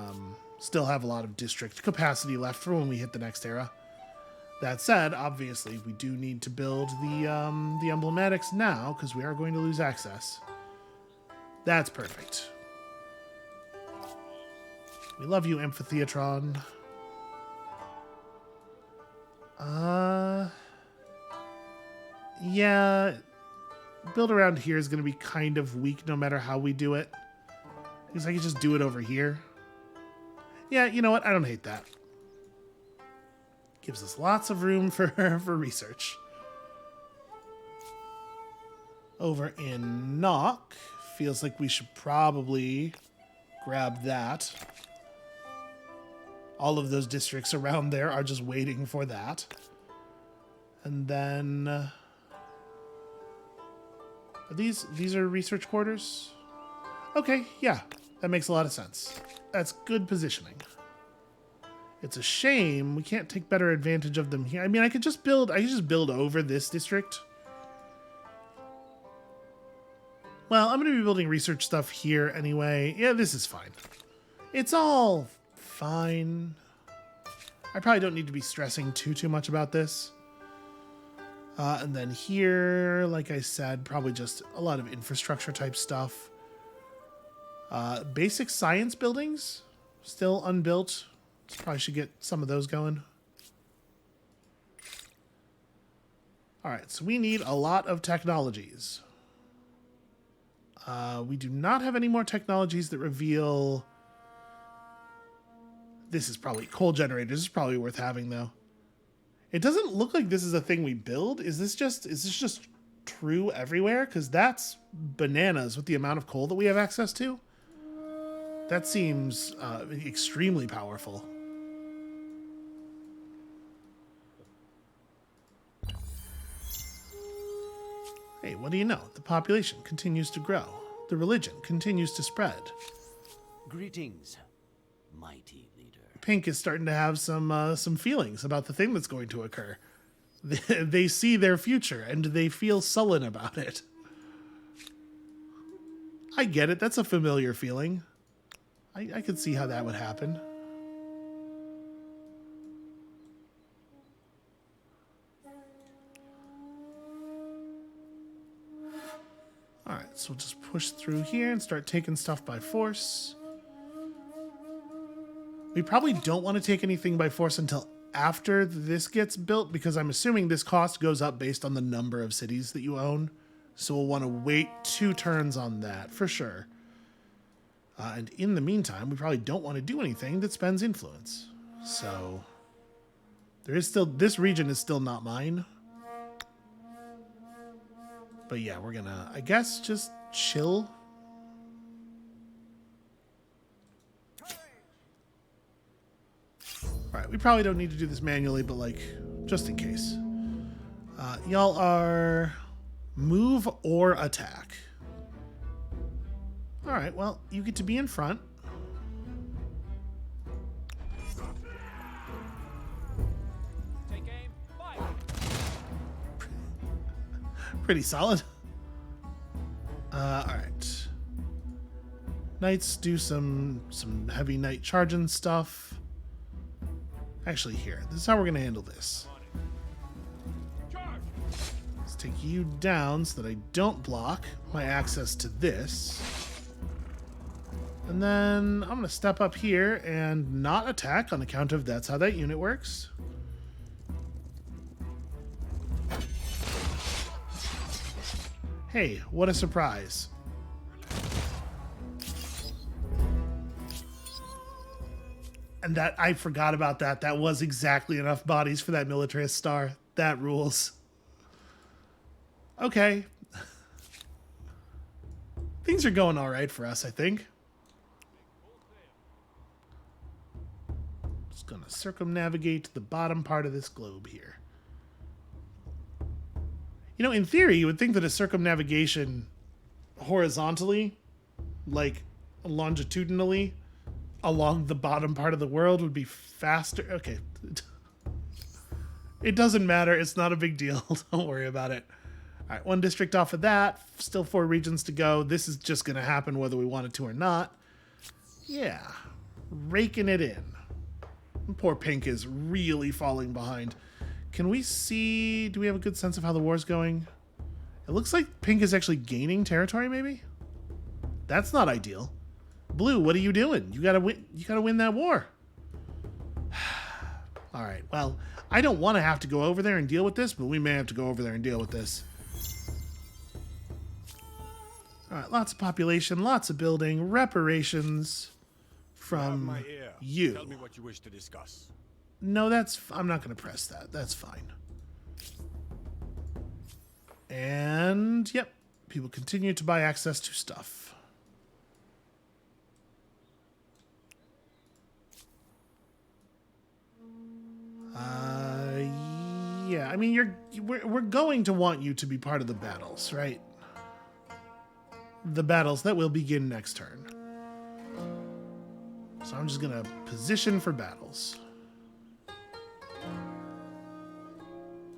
still have a lot of district capacity left for when we hit the next era. That said, obviously, we do need to build the emblematics now because we are going to lose access. That's perfect. We love you, Amphitheatron. Yeah, build around here is going to be kind of weak no matter how we do it. Because I could just do it over here. Yeah, you know what? I don't hate that. Gives us lots of room for research. Over in Nock, feels like we should probably grab that. All of those districts around there are just waiting for that. And then... these are research quarters? Okay, yeah, that makes a lot of sense. That's good positioning. It's a shame we can't take better advantage of them here. I mean, I could just build over this district. Well, I'm going to be building research stuff here anyway. Yeah, this is fine. It's all fine. I probably don't need to be stressing too much about this. And then here, like I said, probably just a lot of infrastructure type stuff. Basic science buildings, still unbuilt. Probably should get some of those going. All right, so we need a lot of technologies. We do not have any more technologies that reveal... This is probably... Coal generators is probably worth having, though. It doesn't look like this is a thing we build. Is this just true everywhere? Because that's bananas with the amount of coal that we have access to. That seems extremely powerful. Hey, what do you know? The population continues to grow. The religion continues to spread. Greetings, mighty leader. Pink is starting to have some feelings about the thing that's going to occur. They see their future, and they feel sullen about it. I get it. That's a familiar feeling. I could see how that would happen. Alright, so we'll just push through here and start taking stuff by force. We probably don't want to take anything by force until after this gets built, because I'm assuming this cost goes up based on the number of cities that you own. So we'll want to wait 2 turns on that, for sure. And in the meantime, we probably don't want to do anything that spends influence. So there is still... This region is still not mine. But yeah, we're gonna, I guess, just chill. Alright, we probably don't need to do this manually, but like, just in case. Y'all are move or attack. Alright, well, you get to be in front. Take aim, fire. Pretty solid. Alright. Knights do some heavy knight charging stuff. Actually, here. This is how we're going to handle this. Let's take you down so that I don't block my access to this. And then I'm going to step up here and not attack on account of that's how that unit works. Hey, what a surprise. And that, I forgot about that. That was exactly enough bodies for that militarist star. That rules. Okay. Things are going all right for us, I think. Just gonna circumnavigate the bottom part of this globe here. You know, in theory, you would think that a circumnavigation horizontally, like longitudinally, along the bottom part of the world would be faster. Okay. It doesn't matter. It's not a big deal. Don't worry about it. All right, 1 district off of that. Still 4 regions to go. This is just going to happen whether we want it to or not. Yeah. Raking it in. Poor Pink is really falling behind. Can we see... Do we have a good sense of how the war's going? It looks like Pink is actually gaining territory, maybe? That's not ideal. Blue, what are you doing? You gotta win that war. All right, well, I don't want to have to go over there and deal with this, but we may have to go over there and deal with this. All right, lots of population, lots of building, reparations from you. Tell me what you wish to discuss. No, I'm not going to press that. That's fine. And, yep, people continue to buy access to stuff. Yeah, I mean, we're going to want you to be part of the battles, right? The battles that will begin next turn. So I'm just gonna position for battles.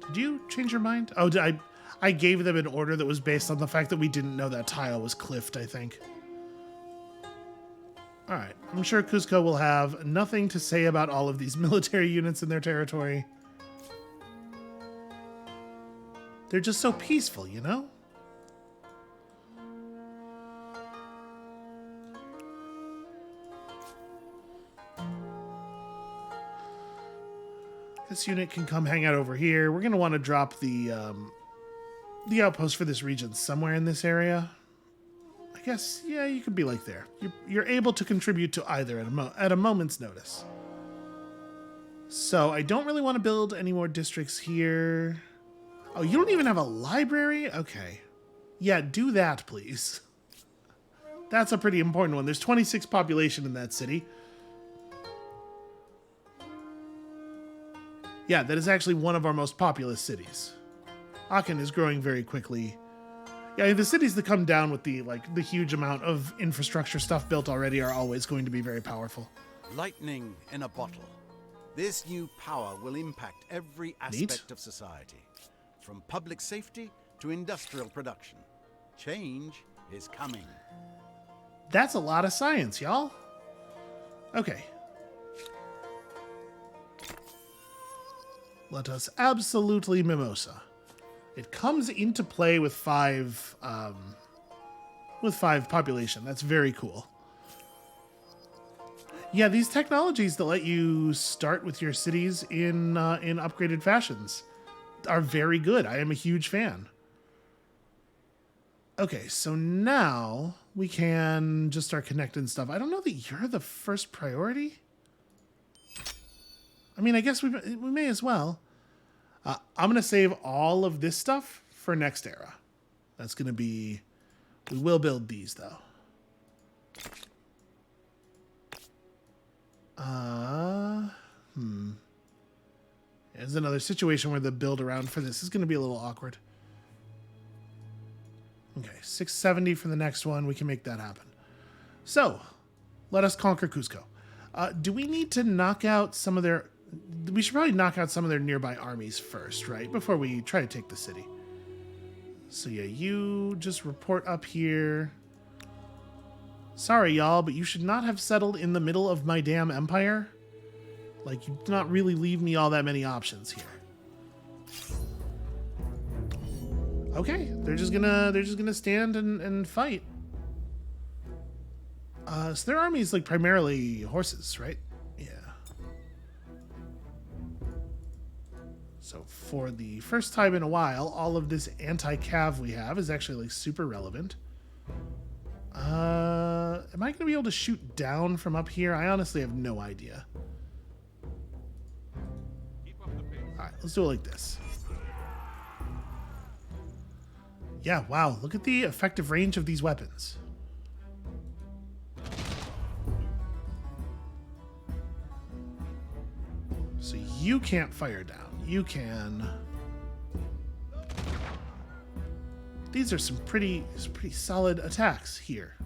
Did you change your mind? Oh, I gave them an order that was based on the fact that we didn't know that tile was cliffed, I think. All right, I'm sure Cusco will have nothing to say about all of these military units in their territory. They're just so peaceful, you know? This unit can come hang out over here. We're going to want to drop the outpost for this region somewhere in this area. I guess, yeah, you could be like there. You're able to contribute to either at a moment's notice. So I don't really want to build any more districts here. Oh, you don't even have a library? Okay. Yeah, do that, please. That's a pretty important one. There's 26 population in that city. Yeah, that is actually one of our most populous cities. Aachen is growing very quickly. Yeah, the cities that come down with the huge amount of infrastructure stuff built already are always going to be very powerful. Lightning in a bottle. This new power will impact every aspect of society, from public safety to industrial production. Change is coming. That's a lot of science, y'all. Okay. Let us absolutely mimosa. It comes into play with 5 population. That's very cool. Yeah, these technologies that let you start with your cities in upgraded fashions are very good. I am a huge fan. Okay, so now we can just start connecting stuff. I don't know that you're the first priority. I mean, I guess we may as well. I'm going to save all of this stuff for next era. That's going to be... We will build these, though. There's another situation where the build around for this is going to be a little awkward. Okay, 670 for the next one. We can make that happen. So, let us conquer Cusco. Do we need to knock out some of their... We should probably knock out some of their nearby armies first, right? Before we try to take the city. So yeah, you just report up here. Sorry, y'all, but you should not have settled in the middle of my damn empire. Like, you do not really leave me all that many options here. Okay, they're just gonna stand and fight. So their army is like primarily horses, right? Yeah. So for the first time in a while, all of this anti-cav we have is actually like super relevant. Am I gonna be able to shoot down from up here? I honestly have no idea. Alright, let's do it like this. Yeah, wow, look at the effective range of these weapons. So you can't fire down. You can... these are some pretty solid attacks here.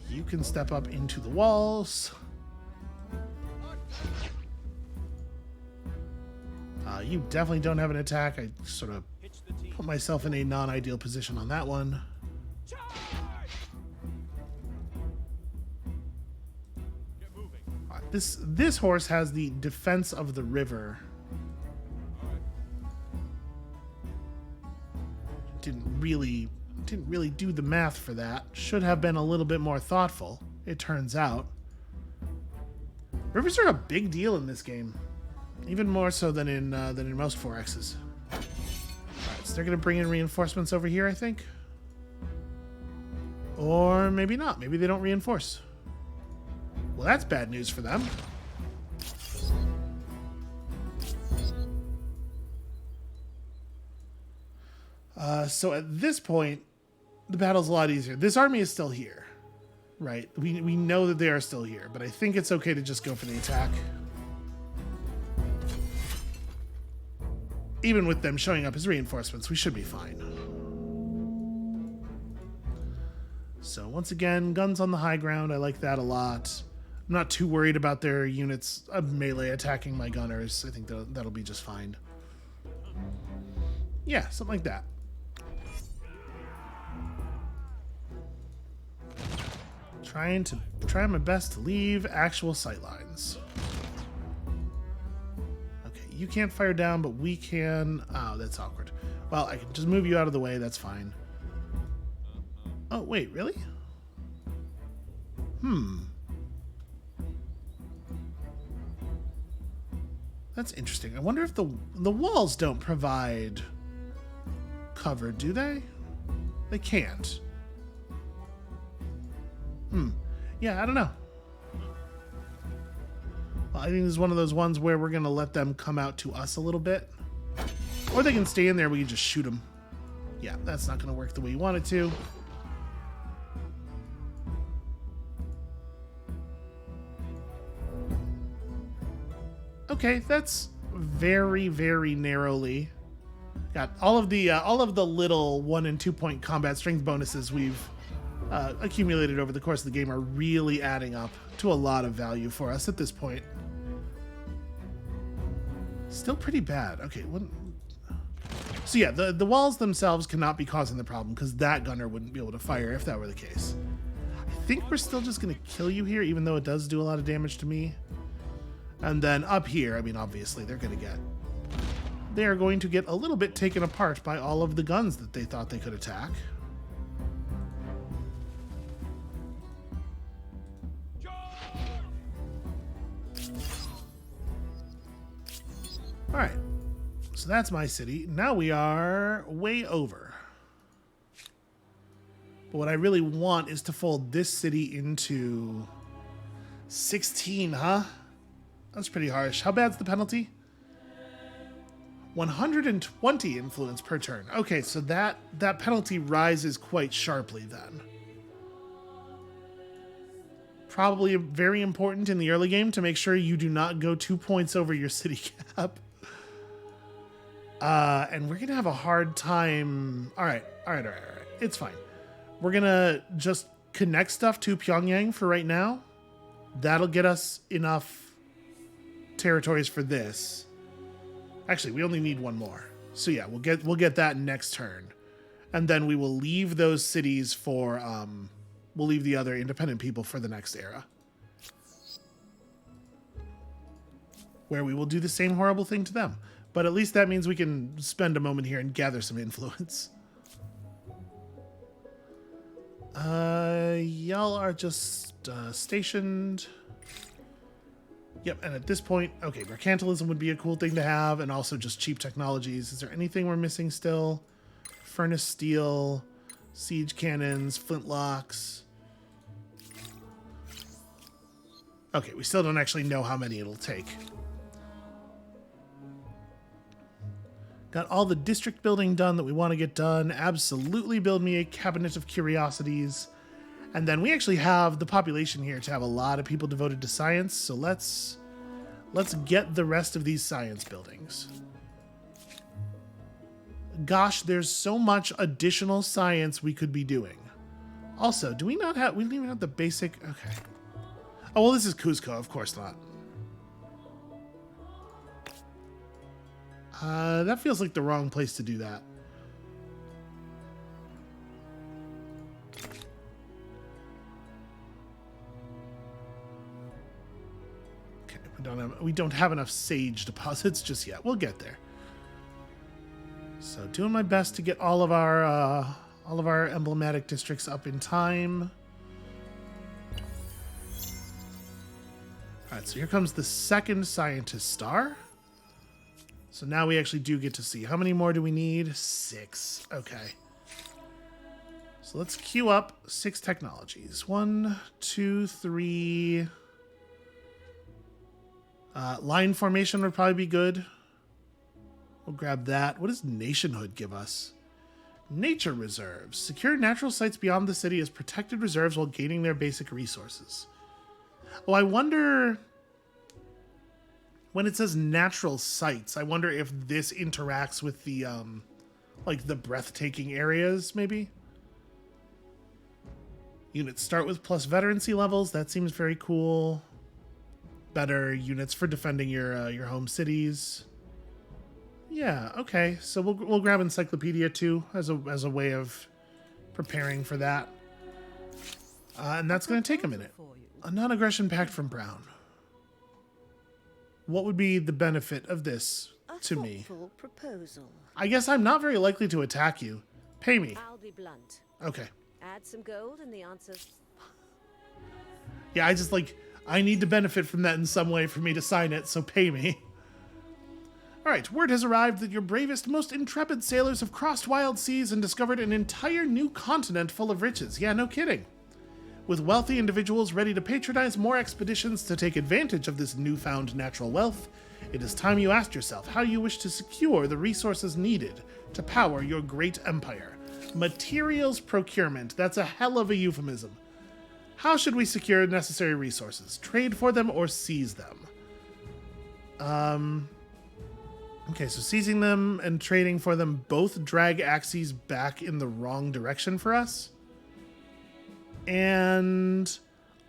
You can step up into the walls. You definitely don't have an attack. I sort of put myself in a non-ideal position on that one. This horse has the defense of the river. Didn't really do the math for that. Should have been a little bit more thoughtful, it turns out. Rivers are a big deal in this game. Even more so than in most 4Xs. Alright, so they're gonna bring in reinforcements over here, I think. Or maybe not. Maybe they don't reinforce. Well, that's bad news for them. So at this point, the battle's a lot easier. This army is still here, right? We know that they are still here, but I think it's okay to just go for the attack. Even with them showing up as reinforcements, we should be fine. So once again, guns on the high ground. I like that a lot. I'm not too worried about their units of melee attacking my gunners. I think that'll be just fine. Yeah, something like that. Trying my best to leave actual sightlines. Okay, you can't fire down, but we can. Oh, that's awkward. Well, I can just move you out of the way. That's fine. Oh, wait, really? That's interesting. I wonder if the walls don't provide cover, do they? They can't. Yeah, I don't know. Well, I think this is one of those ones where we're going to let them come out to us a little bit. Or they can stay in there, we can just shoot them. Yeah, that's not going to work the way you want it to. Okay, that's very, very narrowly. Got all of the little 1 and 2 point combat strength bonuses we've accumulated over the course of the game are really adding up to a lot of value for us at this point. Still pretty bad. Okay, so yeah, the walls themselves cannot be causing the problem because that gunner wouldn't be able to fire if that were the case. I think we're still just going to kill you here, even though it does do a lot of damage to me. And then up here, I mean, obviously they're going to get a little bit taken apart by all of the guns that they thought they could attack. All right, so that's my city. Now we are way over. But what I really want is to fold this city into 16, huh? That's pretty harsh. How bad's the penalty? 120 influence per turn. Okay, so that penalty rises quite sharply then. Probably very important in the early game to make sure you do not go 2 points over your city cap. And we're going to have a hard time. All right. It's fine. We're going to just connect stuff to Pyongyang for right now. That'll get us enough territories for this. Actually, we only need one more. So yeah, we'll get that next turn. And then we will leave those cities for we'll leave the other independent people for the next era. Where we will do the same horrible thing to them. But at least that means we can spend a moment here and gather some influence. Y'all are just stationed. Yep, and at this point, okay, mercantilism would be a cool thing to have, and also just cheap technologies. Is there anything we're missing still? Furnace steel, siege cannons, flintlocks. Okay, we still don't actually know how many it'll take. Got all the district building done that we want to get done. Absolutely build me a cabinet of curiosities. And then we actually have the population here to have a lot of people devoted to science. So let's get the rest of these science buildings. Gosh, there's so much additional science we could be doing. Also, do we not have, we don't even have the basic, okay. Oh, well, this is Cuzco, of course not. That feels like the wrong place to do that. Okay, we don't have enough sage deposits just yet. We'll get there. So doing my best to get all of our emblematic districts up in time. All right, so here comes the second scientist star. So now we actually do get to see. How many more do we need? 6. Okay. So let's queue up 6 technologies. 1, 2, 3. Line formation would probably be good. We'll grab that. What does nationhood give us? Nature reserves. Secure natural sites beyond the city as protected reserves while gaining their basic resources. Oh, I wonder... When it says natural sites, I wonder if this interacts with the, like the breathtaking areas, maybe? Units start with plus veterancy levels. That seems very cool. Better units for defending your home cities. Yeah, okay. So we'll grab Encyclopedia too as a way of preparing for that. And that's going to take a minute. A non-aggression pact from Brown. What would be the benefit of this to me? Proposal. I guess I'm not very likely to attack you. Pay me. I'll be blunt. Okay. Add some gold and the answer. Yeah, I need to benefit from that in some way for me to sign it, so pay me. Alright, word has arrived that your bravest, most intrepid sailors have crossed wild seas and discovered an entire new continent full of riches. Yeah, no kidding. With wealthy individuals ready to patronize more expeditions to take advantage of this newfound natural wealth, it is time you asked yourself how you wish to secure the resources needed to power your great empire. Materials procurement. That's a hell of a euphemism. How should we secure necessary resources? Trade for them or seize them? Okay, so seizing them and trading for them both drag axes back in the wrong direction for us. And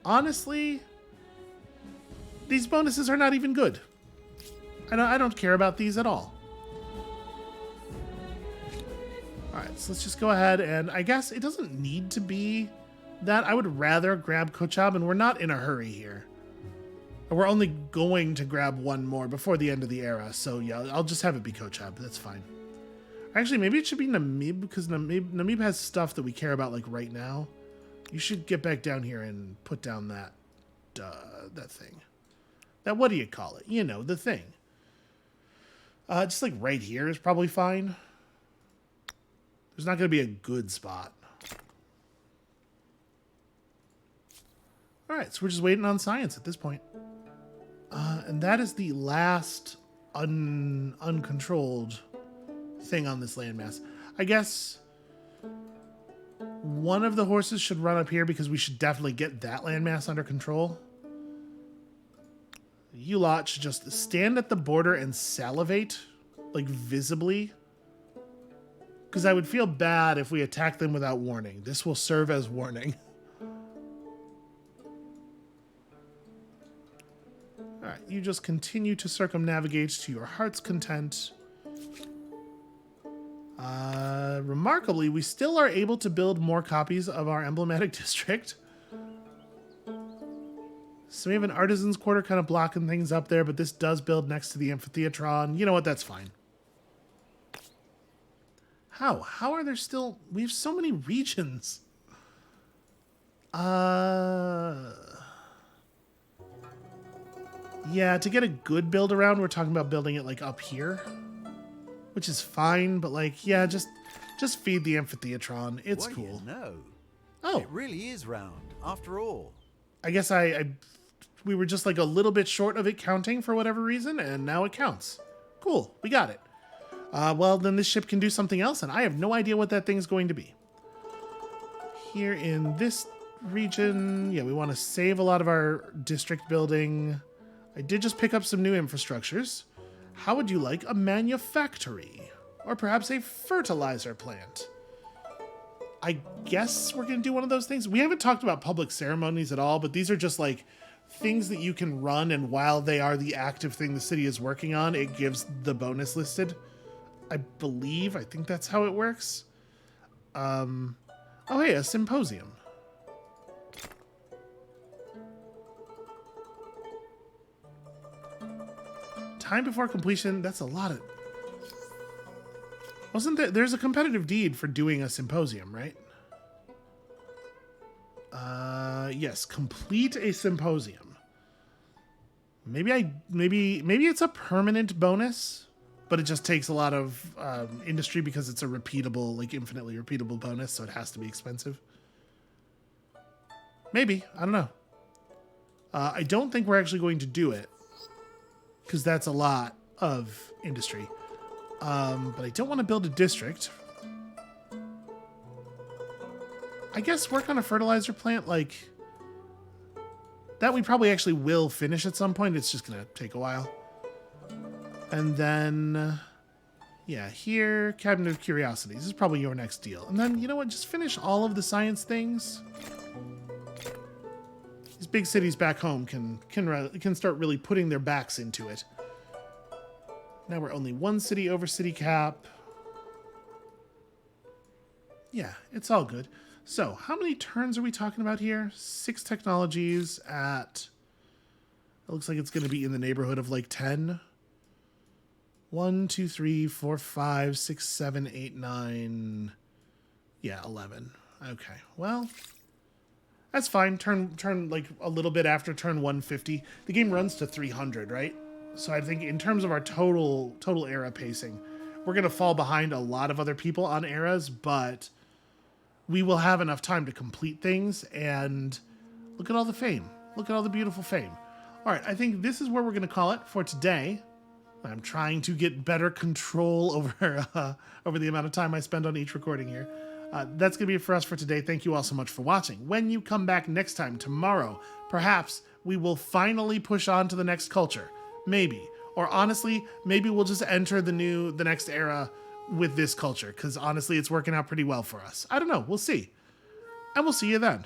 honestly, these bonuses are not even good. I don't care about these at all. Alright, so let's just go ahead and I guess it doesn't need to be that. I would rather grab Kochab, and we're not in a hurry here. We're only going to grab one more before the end of the era, so yeah, I'll just have it be Kochab. That's fine. Actually, maybe it should be Namib, because Namib has stuff that we care about like right now. You should get back down here and put down that thing. That, what do you call it? You know, the thing. Just like right here is probably fine. There's not going to be a good spot. All right, so we're just waiting on science at this point. And that is the last uncontrolled thing on this landmass. I guess one of the horses should run up here because we should definitely get that landmass under control. You lot should just stand at the border and salivate, like visibly. Because I would feel bad if we attack them without warning. This will serve as warning. Alright, you just continue to circumnavigate to your heart's content. Remarkably, we still are able to build more copies of our emblematic district. So we have an artisan's quarter kind of blocking things up there, but this does build next to the amphitheatron. You know what? That's fine. How? How are there still... We have so many regions. Yeah, to get a good build around, we're talking about building it like up here. Which is fine, but like, yeah, just feed the amphitheatron. It's What cool. do you know? Oh, It really is round, after all. I guess we were just like a little bit short of it counting for whatever reason, and now it counts. Cool, we got it. Well, then this ship can do something else, and I have no idea what that thing's going to be. Here in this region, yeah, we want to save a lot of our district building. I did just pick up some new infrastructures. How would you like a manufactory? Or perhaps a fertilizer plant. I guess we're going to do one of those things. We haven't talked about public ceremonies at all, but these are just like things that you can run, and while they are the active thing the city is working on, it gives the bonus listed. I think that's how it works. Oh hey, a symposium. Time before completion, that's a lot of... Wasn't there's a competitive deed for doing a symposium, right? Yes, complete a symposium. Maybe it's a permanent bonus, but it just takes a lot of industry because it's a repeatable, like infinitely repeatable bonus, so it has to be expensive. Maybe, I don't know. I don't think we're actually going to do it because that's a lot of industry. But I don't want to build a district. I guess work on a fertilizer plant, like... That we probably actually will finish at some point. It's just going to take a while. And then... Yeah, here, Cabinet of Curiosities. This is probably your next deal. And then, you know what? Just finish all of the science things. These big cities back home can start really putting their backs into it. Now we're only one city over city cap. Yeah, it's all good. So, how many turns are we talking about here? 6 technologies at... It looks like it's going to be in the neighborhood of like 10. 1, 2, 3, 4, 5, 6, 7, 8, 9... Yeah, 11. Okay, well... That's fine. Turn like a little bit after turn 150. The game runs to 300, right? So I think in terms of our total era pacing, we're going to fall behind a lot of other people on eras, but we will have enough time to complete things, and look at all the fame. Look at all the beautiful fame. All right, I think this is where we're going to call it for today. I'm trying to get better control over the amount of time I spend on each recording here. That's going to be it for us for today. Thank you all so much for watching. When you come back next time, tomorrow, perhaps we will finally push on to the next culture. Maybe. Or honestly, maybe we'll just enter the next era with this culture, because honestly, it's working out pretty well for us. I don't know. We'll see. And we'll see you then.